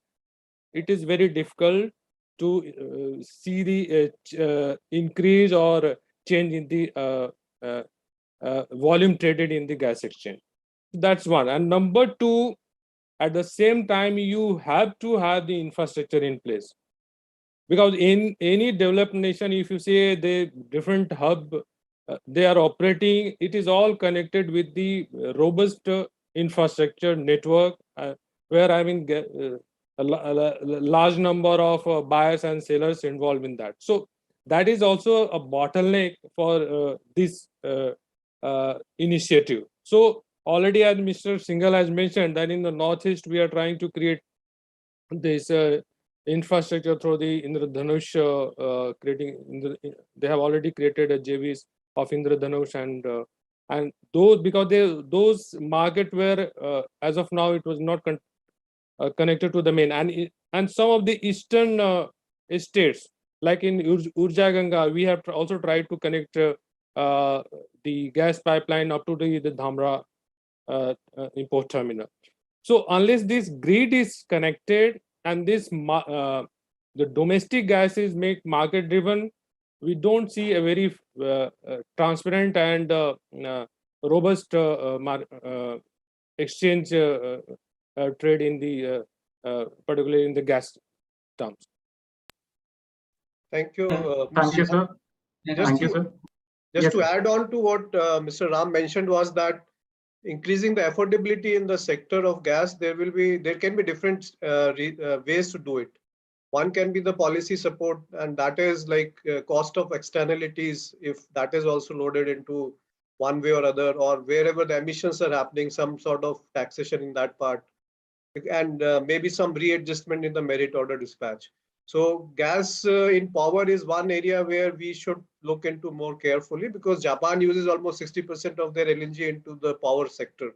Speaker 5: it is very difficult to see the increase or change in the volume traded in the gas exchange. That's one. And number two, at the same time, you have to have the infrastructure in place. Because in any developed nation, if you say the different hub they are operating, it is all connected with the robust infrastructure network, where a large number of buyers and sellers involved in that. So that is also a bottleneck for this initiative. So already, as Mr. Shinghal has mentioned, that in the Northeast, we are trying to create this infrastructure through the Indradhanush, they have already created a JVs of Indradhanush, and those, because those market where as of now it was not connected to the main, and some of the eastern states like in Urja Ganga, we have also tried to connect the gas pipeline up to the Dhamra import terminal. So unless this grid is connected and this the domestic gases make market driven, we don't see a very transparent and robust exchange trade in the particularly in the gas terms.
Speaker 6: Thank you.
Speaker 4: Thank you, sir.
Speaker 6: Just
Speaker 4: Thank you,
Speaker 6: to-
Speaker 4: sir.
Speaker 6: Just
Speaker 4: Yes,
Speaker 6: to
Speaker 4: sir.
Speaker 6: add on to what Mr. Ram mentioned was that increasing the affordability in the sector of gas, there can be different ways to do it. One can be the policy support, and that is like cost of externalities, if that is also loaded into one way or other, or wherever the emissions are happening, some sort of taxation in that part, and maybe some readjustment in the merit order dispatch. So gas in power is one area where we should look into more carefully, because Japan uses almost 60% of their LNG into the power sector.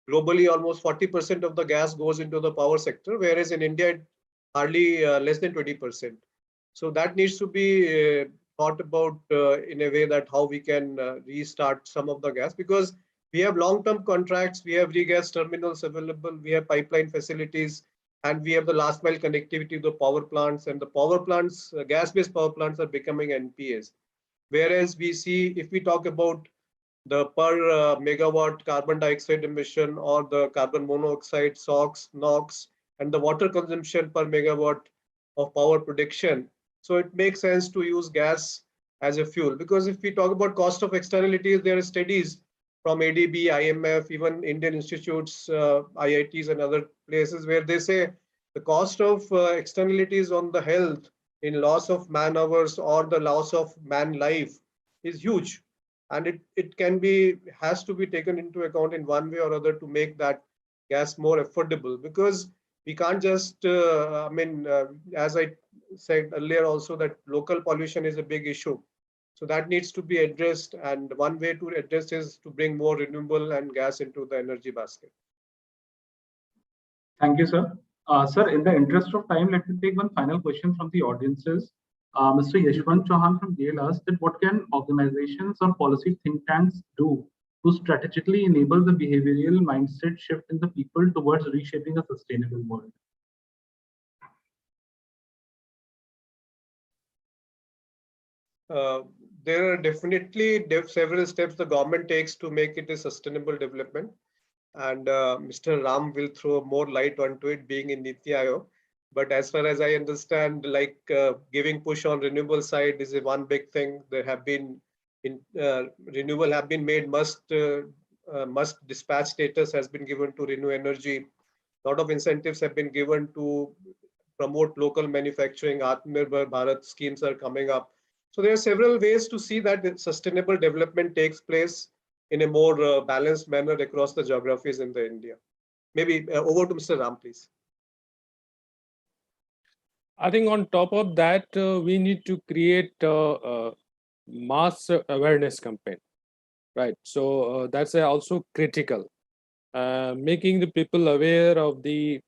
Speaker 6: Globally, almost 40% of the gas goes into the power sector, whereas in India, hardly less than 20%. So that needs to be thought about in a way that how we can restart some of the gas, because we have long-term contracts, we have regas terminals available, we have pipeline facilities, and we have the last mile connectivity to the power plants, and the power plants, gas-based power plants are becoming NPAs. Whereas we see, if we talk about the per megawatt carbon dioxide emission or the carbon monoxide, SOx, NOx, and the water consumption per megawatt of power production. So it makes sense to use gas as a fuel, because if we talk about cost of externalities, there are studies from ADB, IMF, even Indian institutes, IITs and other places where they say the cost of externalities on the health in loss of man hours or the loss of man life is huge. And it has to be taken into account in one way or other to make that gas more affordable, because we can't just, as I said earlier also, that local pollution is a big issue. So that needs to be addressed, and one way to address is to bring more renewable and gas into the energy basket.
Speaker 4: Thank you, sir. Sir, in the interest of time, let me take one final question from the audiences. Mr. Yashwant Chauhan from GAIL asked that what can organizations or policy think tanks do to strategically enable the behavioral mindset shift in the people towards reshaping a sustainable world?
Speaker 6: There are definitely several steps the government takes to make it a sustainable development. And Mr. Ram will throw more light onto it, being in NITI Aayog. But as far as I understand, like giving push on renewable side is a one big thing. There have been renewable have been made must dispatch status has been given to renew energy. A lot of incentives have been given to promote local manufacturing. Atmanirbhar Bharat schemes are coming up. So there are several ways to see that sustainable development takes place. in a more balanced manner across the geographies in the India. Maybe over to Mr. Ram, please.
Speaker 5: I think on top of that, we need to create mass awareness campaign, right? So that's also critical. Making the people aware of the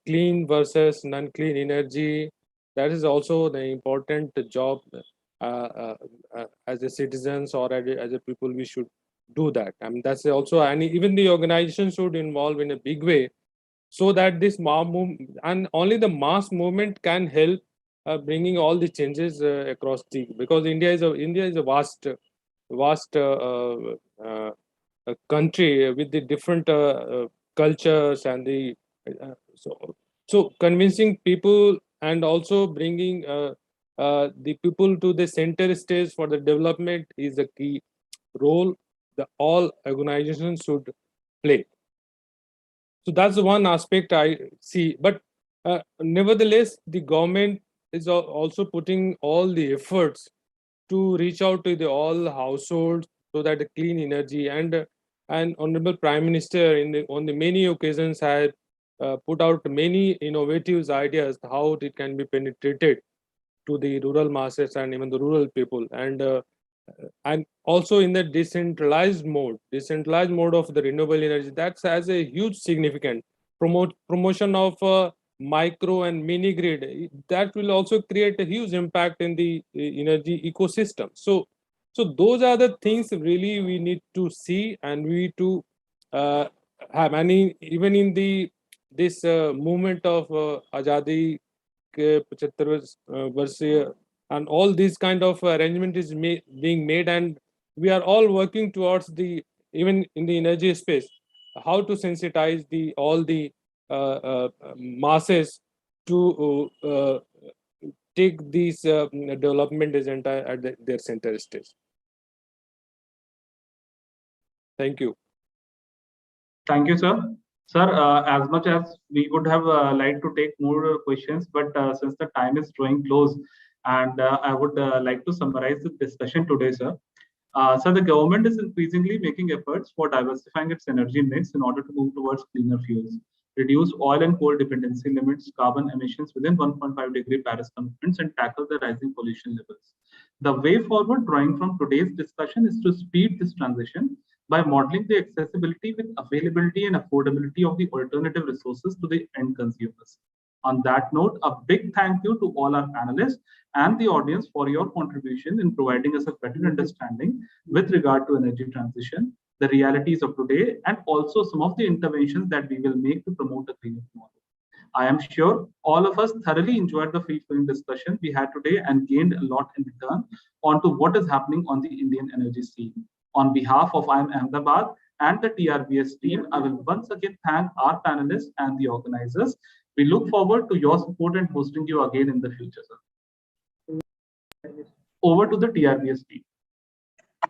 Speaker 5: clean versus non-clean energy, that is also the important job as a citizens or as a people. We should do that. I mean, that's also, and even the organization should involve in a big way, so that this and only the mass movement can help bringing all the changes across the, because India is a vast a country with the different cultures and the so convincing people and also bringing the people to the center stage for the development is a key role that all organizations should play. So that's the one aspect I see. But nevertheless, the government is also putting all the efforts to reach out to the all households so that the clean energy and Honorable Prime Minister on the many occasions had put out many innovative ideas how it can be penetrated to the rural masses and even the rural people, and also in the decentralized mode of the renewable energy, that has a huge significant promotion of micro and mini grid. That will also create a huge impact in the energy ecosystem. So those are the things really we need to see, and we need to have any, even in the this movement of Azadi ke 75 varshya, and all these kind of arrangement is being made, and we are all working towards the, even in the energy space, how to sensitize the all the masses to take these development agenda at their center stage. Thank you.
Speaker 4: Thank you, sir. Sir, as much as we would have liked to take more questions, but since the time is drawing close, and I would like to summarize the discussion today, sir. So the government is increasingly making efforts for diversifying its energy mix in order to move towards cleaner fuels, reduce oil and coal dependency limits, carbon emissions within 1.5-degree Paris commitments, and tackle the rising pollution levels. The way forward, drawing from today's discussion, is to speed this transition by modeling the accessibility with availability and affordability of the alternative resources to the end consumers. On that note, a big thank you to all our panelists and the audience for your contribution in providing us a better understanding with regard to energy transition, the realities of today, and also some of the interventions that we will make to promote a cleaner tomorrow. I am sure all of us thoroughly enjoyed the free-flowing discussion we had today and gained a lot in return onto what is happening on the Indian energy scene. On behalf of IIM Ahmedabad and the TRBS team, I will once again thank our panelists and the organizers. We look forward to your support and hosting you again in the future, sir. Over to the TRBS team.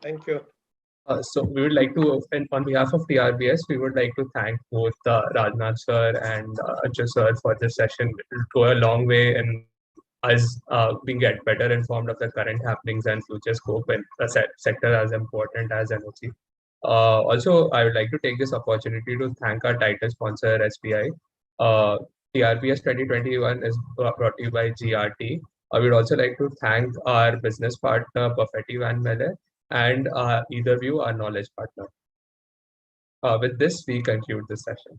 Speaker 6: Thank you.
Speaker 8: So we would like to, on behalf of TRBS, we would like to thank both Rajnath sir and Ashu sir for this session. It will go a long way in us being get better informed of the current happenings and future scope in a sector as important as energy. Also, I would like to take this opportunity to thank our title sponsor, SBI. TRBS 2021 is brought to you by GRT. I would also like to thank our business partner, Buffetti Van Melle, and either of you, our knowledge partner. With this, we conclude this session.